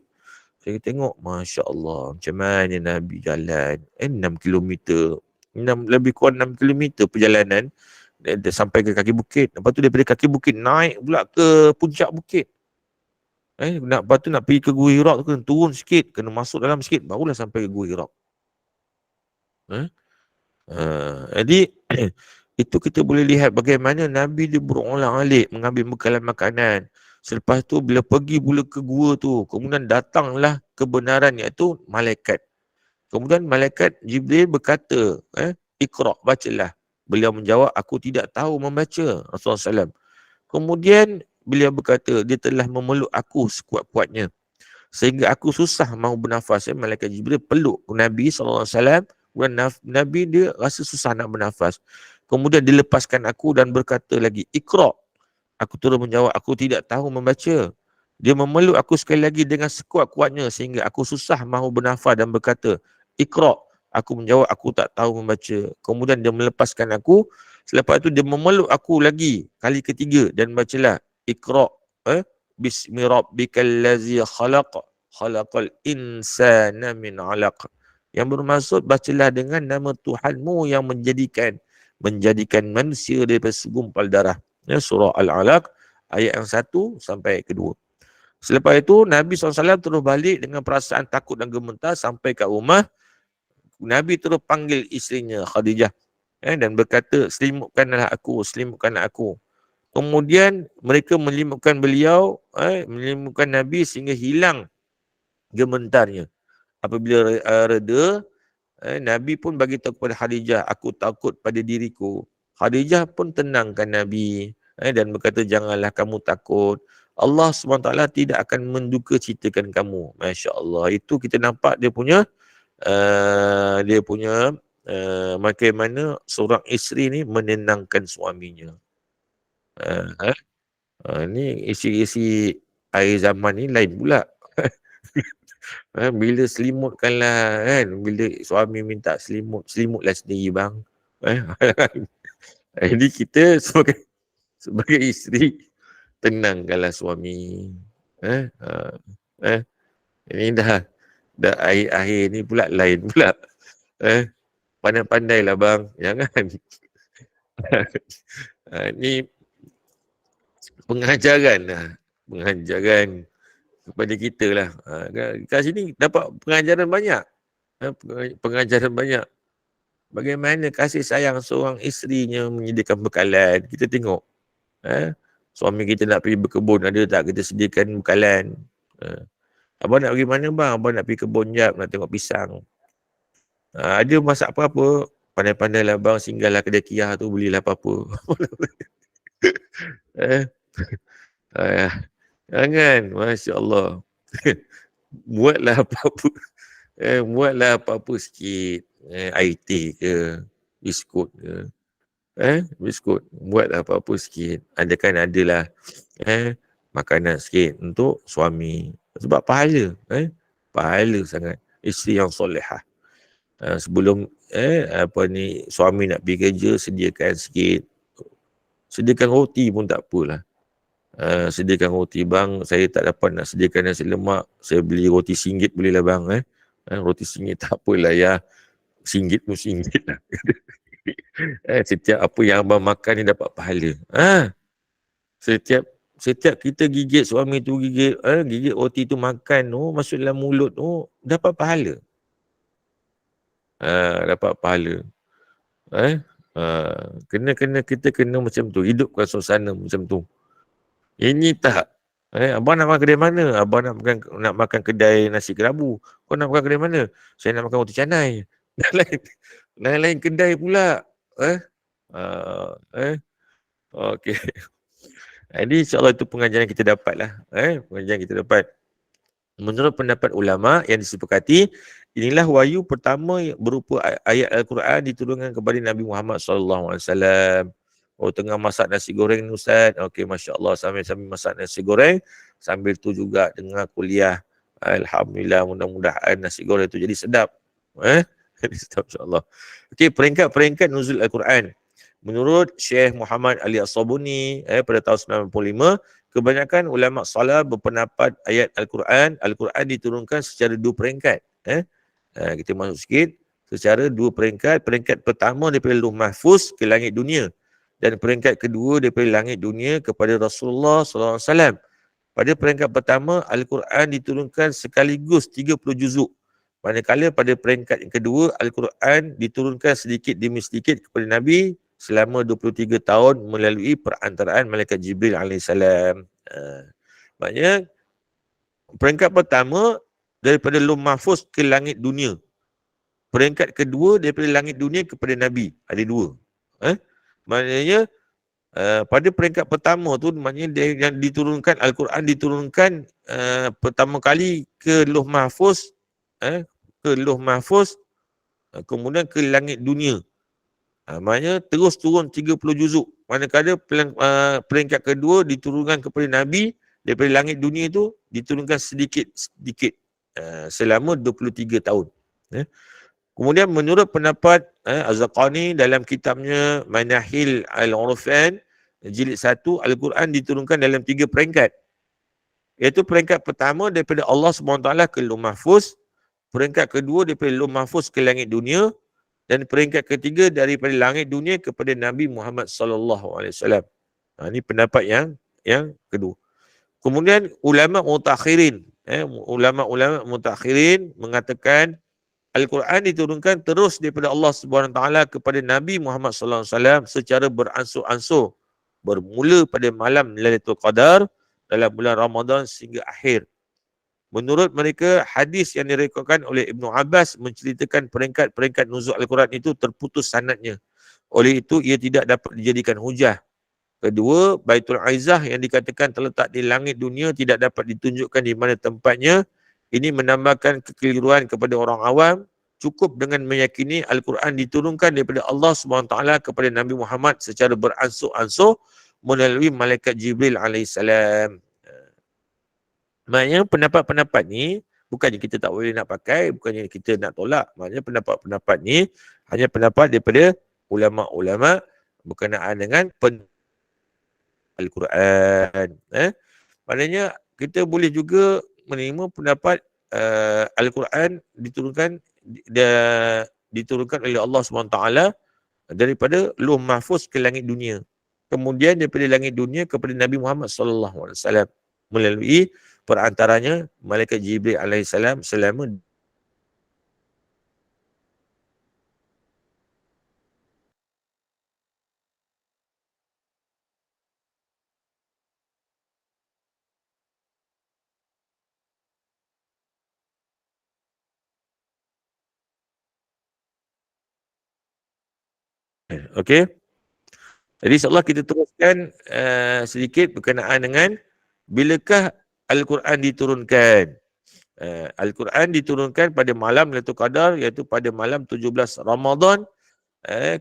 saya tengok, Masya Allah, macam mana Nabi jalan. 6 kilometer. Lebih kurang 6 kilometer perjalanan sampai ke kaki bukit. Lepas tu daripada kaki bukit naik pula ke puncak bukit. Lepas tu nak pergi ke Gua Hira tu kena turun sikit, kena masuk dalam sikit, barulah sampai ke Gua Hira. Jadi itu kita boleh lihat bagaimana Nabi dia berulang-alik mengambil bekalan makanan. Selepas tu bila pergi pula ke gua tu, kemudian datanglah kebenaran, iaitu malaikat. Kemudian malaikat Jibril berkata, Iqra, bacalah. Beliau menjawab, aku tidak tahu membaca, Rasulullah SAW. Kemudian beliau berkata, dia telah memeluk aku sekuat-kuatnya sehingga aku susah mahu bernafas. Malaikat Jibril peluk Nabi SAW. Nabi dia rasa susah nak bernafas. Kemudian dilepaskan aku dan berkata lagi, Iqra. Aku terus menjawab, aku tidak tahu membaca. Dia memeluk aku sekali lagi dengan sekuat-kuatnya sehingga aku susah mahu bernafas dan berkata, Iqra. Aku menjawab, aku tak tahu membaca. Kemudian dia melepaskan aku. Selepas itu dia memeluk aku lagi kali ketiga dan bacalah, Iqra, Bismi rabbikal ladzi khalaq, khalaqal insana min 'alaq. Yang bermaksud, bacalah dengan nama Tuhanmu yang menjadikan manusia daripada segumpal darah. Surah Al-Alaq ayat yang 1 sampai kedua. Selepas itu Nabi SAW terus balik dengan perasaan takut dan gemetar sampai kat rumah. Nabi terus panggil isterinya Khadijah dan berkata, selimutkanlah aku, selimutkanlah aku. Kemudian mereka melimutkan beliau, melimutkan Nabi sehingga hilang gementarnya. Apabila reda, Nabi pun bagi tahu kepada Khadijah, aku takut pada diriku. Khadijah pun tenangkan Nabi dan berkata, janganlah kamu takut. Allah SWT tidak akan menduka citakan kamu. Masya Allah. Itu kita nampak dia punya bagaimana seorang isteri ni menenangkan suaminya. Ni isi-isi akhir zaman ni lain pula. Bila selimutkanlah kan, bila suami minta selimutlah sendiri bang. Jadi kita sebagai isteri, tenangkanlah suami. Ini dah akhir ni pula lain pula. Pandai-pandailah bang, jangan. Ni pengajaran kepada kita lah. Kat sini dapat pengajaran banyak. Pengajaran banyak. Bagaimana kasih sayang seorang isterinya menyediakan bekalan. Kita tengok. Suami kita nak pergi berkebun, ada tak kita sediakan bekalan. Abang nak pergi mana bang? Abang nak pergi kebun jap, nak tengok pisang. Ada masak apa-apa, pandai-pandai lah bang, singgahlah kedai Kia tu, belilah apa-apa. eh, eh, Jangan, Masya Allah. Buatlah apa-apa. Buatlah apa-apa sikit. Air teh ke, biskut ke. Biskut. Buatlah apa-apa sikit. Adakan adalah makanan sikit untuk suami. Sebab pahala. Pahala sangat. Isteri yang solehah. Sebelum suami nak pergi kerja, sediakan sikit. Sediakan roti pun tak apalah. Sediakan roti bang, saya tak dapat nak sediakan nasi lemak, saya beli roti RM1 boleh lah bang. Roti RM1 tak apalah ya, RM1 pun RM1 lah. Setiap apa yang abang makan ni dapat pahala. Setiap kita gigit, suami tu gigit roti tu makan, masuk dalam mulut, dapat pahala. Dapat pahala. Kita kena macam tu, hidupkan suasana macam tu. Ini tak. Abang nak makan kedai mana? Abang nak makan kedai nasi kerabu. Kau nak makan kedai mana? Saya nak makan roti canai. Lain-lain kedai pula. Okey. Jadi insyaAllah itu pengajaran kita dapat lah. Pengajaran kita dapat. Menurut pendapat ulama yang disepakati, inilah wahyu pertama berupa ayat Al-Quran diturunkan kepada Nabi Muhammad SAW. Tengah masak nasi goreng ni Ustaz. Okey, Masya Allah, sambil masak nasi goreng, sambil tu juga dengar kuliah. Alhamdulillah, mudah-mudahan nasi goreng tu jadi sedap. Jadi sedap insyaAllah. Okey, peringkat nuzul Al-Quran. Menurut Syekh Muhammad Ali As-Sabuni pada tahun 95, kebanyakan ulama salaf berpendapat ayat Al-Quran diturunkan secara 2 peringkat. Kita masuk sikit. Secara 2 peringkat. Peringkat pertama daripada Lauh Mahfuz ke langit dunia. Dan peringkat kedua daripada langit dunia kepada Rasulullah SAW. Pada peringkat pertama, Al-Quran diturunkan sekaligus 30 juzuk. Manakala pada peringkat yang kedua, Al-Quran diturunkan sedikit demi sedikit kepada Nabi selama 23 tahun melalui perantaraan Malaikat Jibril AS. Maknanya, peringkat pertama daripada Lauh Mahfuz ke langit dunia. Peringkat kedua daripada langit dunia kepada Nabi. Ada 2. Maknanya, pada peringkat pertama tu, maknanya yang diturunkan, Al-Quran diturunkan pertama kali ke Lauh Mahfuz, kemudian ke langit dunia. Maknanya terus turun 30 juzuk. Manakala peringkat kedua diturunkan kepada Nabi daripada langit dunia tu diturunkan sedikit-sedikit selama 23 tahun. Kemudian menurut pendapat Az-Zaqani dalam kitabnya Manahil Al-Urfan jilid 1, Al-Quran diturunkan dalam 3 peringkat. Iaitu peringkat pertama daripada Allah SWT ke Lauh Mahfuz, peringkat kedua daripada Lauh Mahfuz ke langit dunia, dan peringkat ketiga daripada langit dunia kepada Nabi Muhammad SAW. Ini pendapat yang kedua. Kemudian ulama mutakhirin mengatakan Al-Quran diturunkan terus daripada Allah SWT kepada Nabi Muhammad SAW secara beransur-ansur, bermula pada malam Lailatul Qadar dalam bulan Ramadan sehingga akhir. Menurut mereka, hadis yang direkodkan oleh Ibnu Abbas menceritakan peringkat-peringkat nuzul Al-Quran itu terputus sanadnya. Oleh itu, ia tidak dapat dijadikan hujah. Kedua, Baitul Aizah yang dikatakan terletak di langit dunia tidak dapat ditunjukkan di mana tempatnya. Ini menambahkan kekeliruan kepada orang awam. Cukup dengan meyakini Al-Quran diturunkan daripada Allah SWT kepada Nabi Muhammad secara beransur-ansur melalui Malaikat Jibril AS. Maknanya pendapat-pendapat ni bukannya kita tak boleh nak pakai, bukannya kita nak tolak. Maknanya pendapat-pendapat ni hanya pendapat daripada ulama-ulama berkenaan dengan Al-Quran. Maknanya kita boleh juga menerima pendapat Al-Quran diturunkan oleh Allah SWT daripada Lauh Mahfuz ke langit dunia. Kemudian daripada langit dunia kepada Nabi Muhammad SAW melalui perantaranya Malaikat Jibril AS selama Okey. Jadi insyaAllah kita teruskan sedikit berkenaan dengan bilakah Al-Quran diturunkan. Al-Quran diturunkan pada malam Lailatul Qadar, iaitu pada malam 17 Ramadan,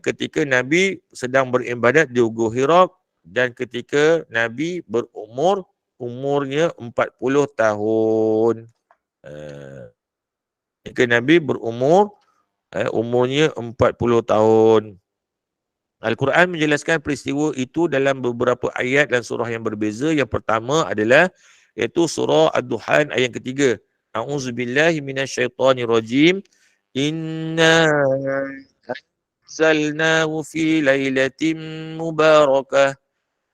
ketika Nabi sedang beribadat di Gua Hira dan ketika Nabi umurnya 40 tahun. Ketika Nabi umurnya 40 tahun. Al-Quran menjelaskan peristiwa itu dalam beberapa ayat dan surah yang berbeza. Yang pertama adalah iaitu surah Ad-Duhan ayat ketiga. A'udzubillahi minasyaitonirrajim. Inna anzalnahu fi lailatin mubarakah.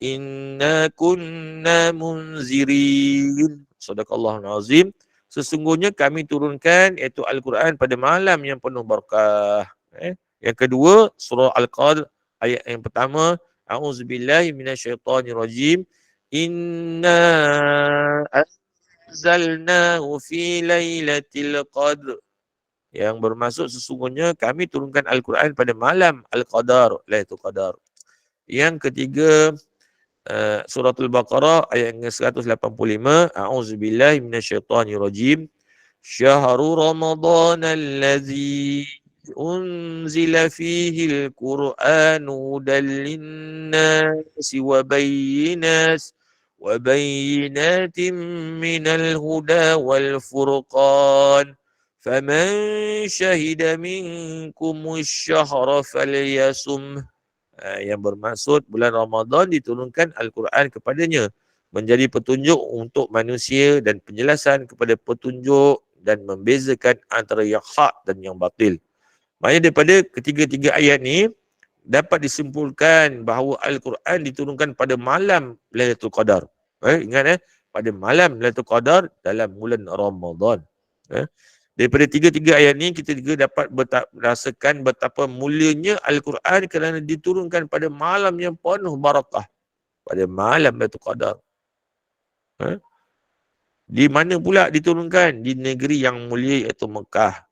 Inna kunna munzirin. Sadaqallahul azim. Sesungguhnya kami turunkan iaitu Al-Quran pada malam yang penuh barakah. Yang kedua, surah Al-Qadr ayat yang pertama, a'udzubillahi minasyaitonirrajim. Inna anzalnahu fi lailatul qadr. Yang bermaksud sesungguhnya kami turunkan Al-Quran pada malam Al-Qadar, Lailatul Qadar. Yang ketiga, surah Al-Baqarah ayat yang 185, a'udzubillahi minasyaitonirrajim. Syahrul Ramadan allazi unzila fihi al-Qur'an hudan lin-nasi wa bayyinatin minal huda wal furqan. Faman syahida minkumus syahra falyasum. Yang bermaksud bulan Ramadan diturunkan Al-Quran kepadanya menjadi petunjuk untuk manusia dan penjelasan kepada petunjuk dan membezakan antara yang hak dan yang batil. Maknanya daripada ketiga-tiga ayat ni dapat disimpulkan bahawa Al-Quran diturunkan pada malam Lailatul Qadar. Ingat pada malam Lailatul Qadar dalam bulan Ramadan. Daripada tiga-tiga ayat ni kita juga dapat merasakan betapa mulianya Al-Quran kerana diturunkan pada malam yang penuh barakah. Pada malam Lailatul Qadar. Di mana pula diturunkan? Di negeri yang mulia iaitu Mekah.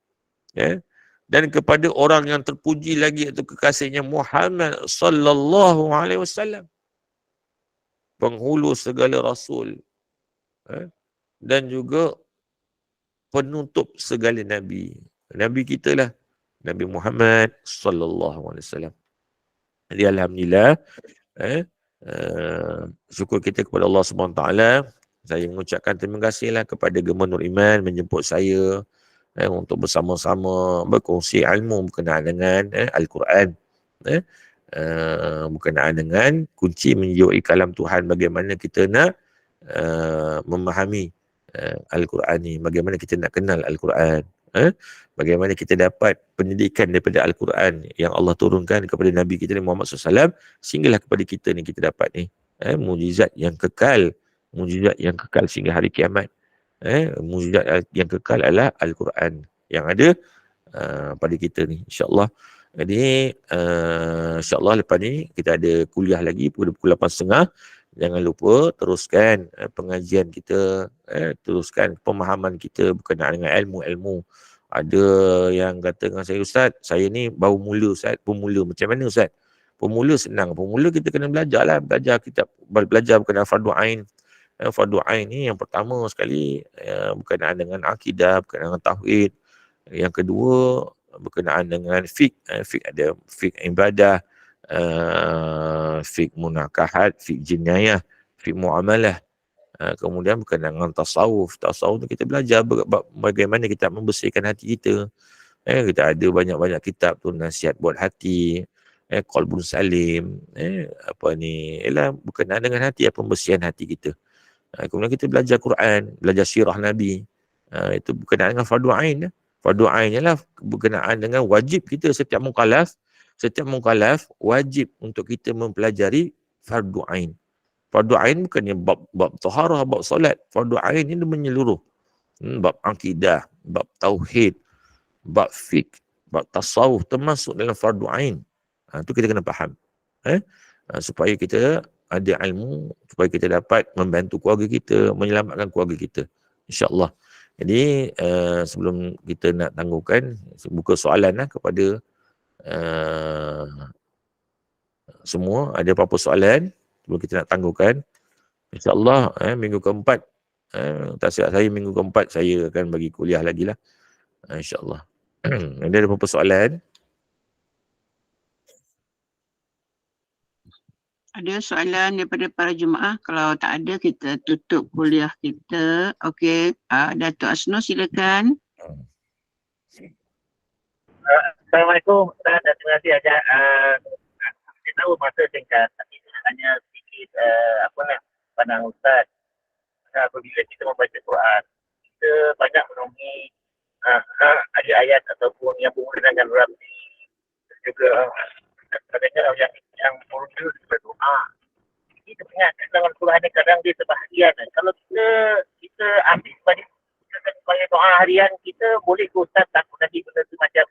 Dan kepada orang yang terpuji lagi iaitu kekasihnya Muhammad sallallahu alaihi wasallam. Penghulu segala rasul. Dan juga penutup segala nabi. Nabi kita lah. Nabi Muhammad sallallahu alaihi wasallam. Jadi alhamdulillah syukur kita kepada Allah SWT. Saya mengucapkan terima kasihlah kepada Gema Nur Iman menjemput saya untuk bersama-sama berkongsi ilmu berkenaan dengan Al-Quran. Berkenaan dengan kunci menjiwai kalam Tuhan, bagaimana kita nak memahami Al-Quran ni, bagaimana kita nak kenal Al-Quran, bagaimana kita dapat pendidikan daripada Al-Quran yang Allah turunkan kepada Nabi kita Muhammad SAW sehinggalah kepada kita ni kita dapat ni mujizat yang kekal, sehingga hari kiamat. Mujizat yang kekal adalah Al-Quran yang ada pada kita ni, insyaAllah. Jadi insyaAllah lepas ni kita ada kuliah lagi pada pukul 8.30. Jangan lupa teruskan pengajian kita, teruskan pemahaman kita berkenaan dengan ilmu-ilmu. Ada yang kata dengan saya, Ustaz, saya ni baru mula Ustaz, pemula. Macam mana Ustaz? Pemula senang. Pemula kita kena belajar berkenaan fardu ain. Fardu ain ni yang pertama sekali berkenaan dengan akidah, berkenaan dengan tauhid. Yang kedua berkenaan dengan fiqh. Fiqh ada fiqh ibadah, fiqh munakahat, fiqh jinayah, fiqh muamalah. Kemudian berkenaan dengan tasawuf. Tasawuf tu kita belajar bagaimana kita membersihkan hati kita. Kita ada banyak-banyak kitab tu, nasihat buat hati, qalbun salim, berkenaan dengan hati, pembersihan hati kita. Kemudian kita belajar Quran, belajar sirah Nabi. Itu berkenaan dengan fardu ain. Fardu ain ialah berkenaan dengan wajib kita setiap mukallaf wajib untuk kita mempelajari fardu ain. Fardu ain bukannya bab taharah, bab solat. Fardu ain ini menyeluruh. Bab akidah, bab tauhid, bab fiqh, bab tasawuf termasuk dalam fardu ain. Itu kita kena faham. Supaya kita ada ilmu, supaya kita dapat membantu keluarga kita, menyelamatkan keluarga kita. InsyaAllah. Jadi sebelum kita nak tangguhkan, buka soalan kepada semua. Ada apa-apa soalan sebelum kita nak tangguhkan? InsyaAllah minggu keempat, tak silap saya minggu keempat saya akan bagi kuliah lagi lah. InsyaAllah. Ada apa-apa soalan? Ada soalan daripada para jemaah? Kalau tak ada, kita tutup kuliah kita. Okey, Datuk Asno silakan. Assalamualaikum Ustaz, dan terima kasih Ajak. Saya tahu masa singkat, tapi saya hanya sedikit pandang Ustaz. Apabila kita membaca Quran, kita banyak menemui ayat-ayat ataupun yang menggunakan rapi, juga kadang-kadang yang merujuk kepada doa. Jadi sebenarnya dalam Quran ni kadang dia sebahagian. Kalau kita ambil sebagai doa harian, kita boleh ke Ustaz takut nanti benda tu macam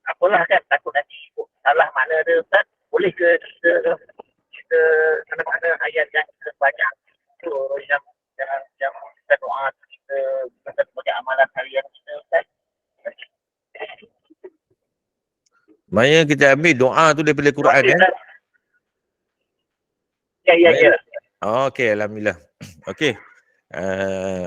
apalah kan, takut nanti salah makna dia Ustaz. Boleh ke kita mana-mana ayat yang kita banyak tu yang kita doa kita gunakan sebagai amalan harian kita Ustaz. Maknanya kita ambil doa tu daripada Quran Ya. Okey, alhamdulillah. Okey.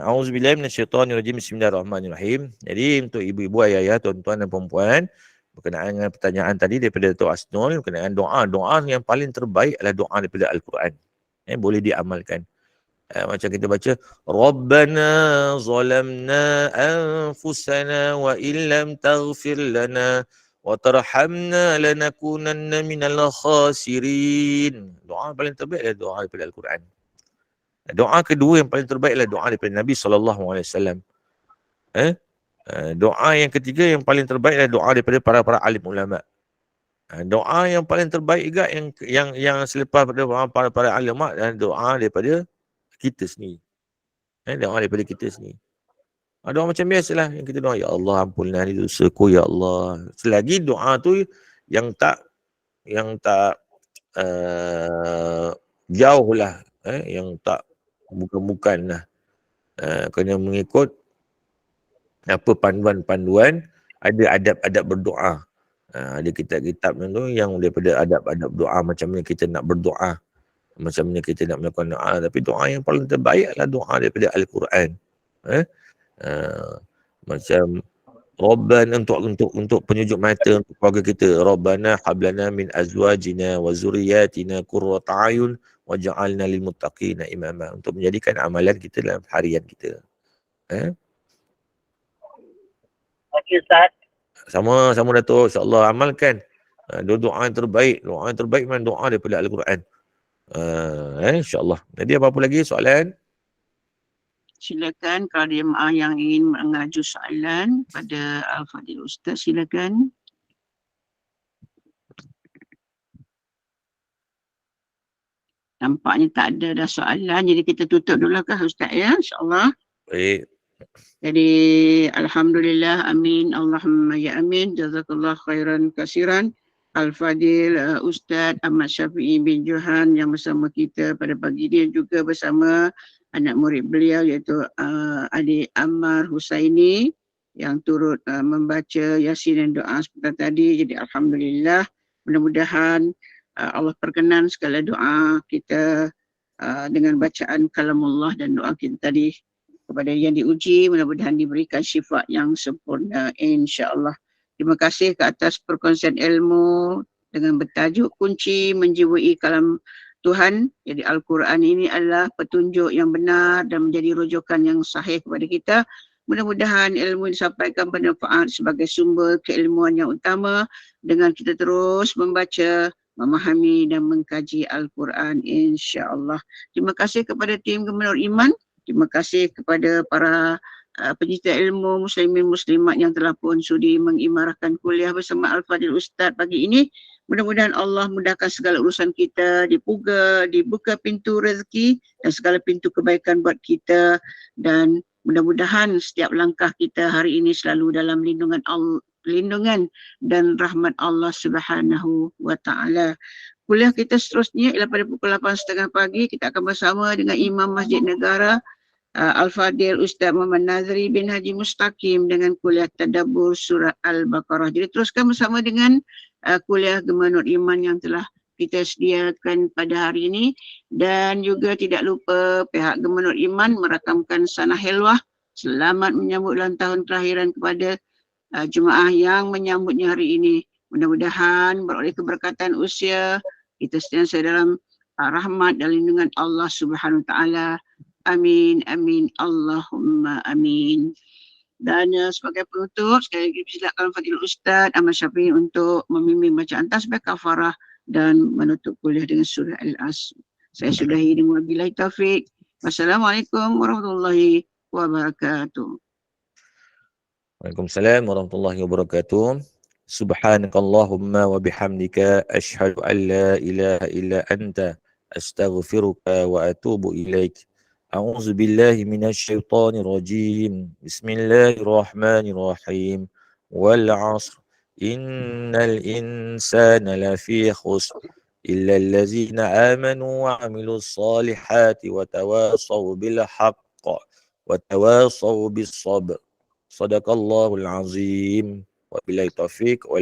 Auzubillahi minasyaitonirrajim. Bismillahirrahmanirrahim. Jadi untuk ibu-ibu, ayah-ayah, tuan-tuan dan puan-puan, berkenaan dengan pertanyaan tadi daripada Datuk Asnul, berkenaan doa yang paling terbaik adalah doa daripada Al-Quran. Boleh diamalkan. Macam kita baca, Rabbana zalamna anfusana wa illam taghfir lana wa tarhamna lanakunanna minal khasirin. Doa paling terbaik adalah doa daripada Al-Quran. Doa kedua yang paling terbaik adalah doa daripada Nabi SAW. Doa yang ketiga yang paling terbaik adalah doa daripada para alim ulama. Doa yang paling terbaik juga yang selepas pada para alim ulama adalah doa daripada kita sendiri. Doa daripada kita sendiri. Doa macam biasalah yang kita doa, ya Allah ampunlah dosaku ya Allah. Selagi doa tu yang tak jauh lah, yang tak bukan lah, kena mengikut apa panduan-panduan, ada adab-adab berdoa. Ada kitab-kitab tu yang daripada adab-adab doa, macam mana kita nak berdoa, macam mana kita nak melakukan doa. Tapi doa yang paling terbaik adalah doa daripada Al-Quran. Macam Rabbana, untuk penyejuk mata untuk keluarga kita, Rabbana hablana min azwajina wa zurriyatina qurrata ayun waj'alna lil muttaqina imama, untuk menjadikan amalan kita dalam harian kita. Okey Ustaz. Sama Datuk, insya-Allah amalkan. Doa yang terbaik memang doa daripada Al-Quran. Insya-Allah. Jadi apa lagi soalan? Silakan kalau ada jemaah yang ingin mengajukan soalan pada Al-Fadhil Ustaz, silakan. Nampaknya tak ada dah soalan, jadi kita tutup dulu kah Ustaz ya, insya-Allah. Baik. Jadi alhamdulillah, amin, Allahumma ya amin, jazakallah khairan kasiran. Al-Fadhil Ustaz Ahmad Syafi'i bin Johan yang bersama kita pada pagi ini, juga bersama anak murid beliau iaitu adik Ammar Husaini yang turut membaca Yasin dan doa seperti tadi. Jadi alhamdulillah, mudah-mudahan Allah perkenan segala doa kita dengan bacaan kalamullah dan doa kita tadi. Kepada yang diuji, mudah-mudahan diberikan syifa yang sempurna, insya-Allah. Terima kasih ke atas perkongsian ilmu dengan bertajuk kunci menjiwai kalam Tuhan. Jadi Al-Quran ini adalah petunjuk yang benar dan menjadi rujukan yang sahih kepada kita. Mudah-mudahan ilmu yang disampaikan bermanfaat sebagai sumber keilmuan yang utama dengan kita terus membaca, memahami dan mengkaji Al-Quran, insya-Allah. Terima kasih kepada tim Gubernur Iman. Terima kasih kepada para penyita ilmu muslimin muslimat yang telah pun sudi mengimarahkan kuliah bersama Al-Fadhil Ustaz pagi ini. Mudah-mudahan Allah mudahkan segala urusan kita, dibuka pintu rezeki dan segala pintu kebaikan buat kita, dan mudah-mudahan setiap langkah kita hari ini selalu dalam lindungan dan rahmat Allah Subhanahu wa taala. Kuliah kita seterusnya ialah pada pukul 8.30 pagi. Kita akan bersama dengan Imam Masjid Negara Al-Fadhil Ustaz Muhammad Nazri bin Haji Mustaqim dengan kuliah tadabbur surah Al-Baqarah. Jadi teruskan bersama dengan kuliah Gemenur Iman yang telah kita sediakan pada hari ini, dan juga tidak lupa pihak Gemenur Iman merakamkan sanah helwah selamat menyambut ulang tahun kelahiran kepada jemaah yang menyambutnya hari ini. Mudah-mudahan beroleh keberkatan usia, kita sentiasa dalam rahmat dan lindungan Allah Subhanahu Wa Taala. Amin, amin, Allahumma amin. Dan sebagai penutup, sekali lagi silakan Fadil Ustaz Ahmad Syafi'i untuk memimpin bacaan tasbih kafarah dan menutup kuliah dengan surah Al-Asr. Saya sudahi dengan wabillahi taufik. Wassalamualaikum warahmatullahi wabarakatuh. Waalaikumsalam warahmatullahi wabarakatuh. Subhanakallahumma wa bihamdika asyhadu an la ilaha illa anta astaghfiruka wa atubu ilaik. A'udzu billahi minasy syaithanir rajim. Bismillahirrahmanirrahim. Wal 'ashr. Innal insana lafi khusr illa allazina amanu wa 'amilus solihati wa tawasaw bil haqq wa tawasaw bis sabr. Sadaqallahul azim. Wabillahi taufiq.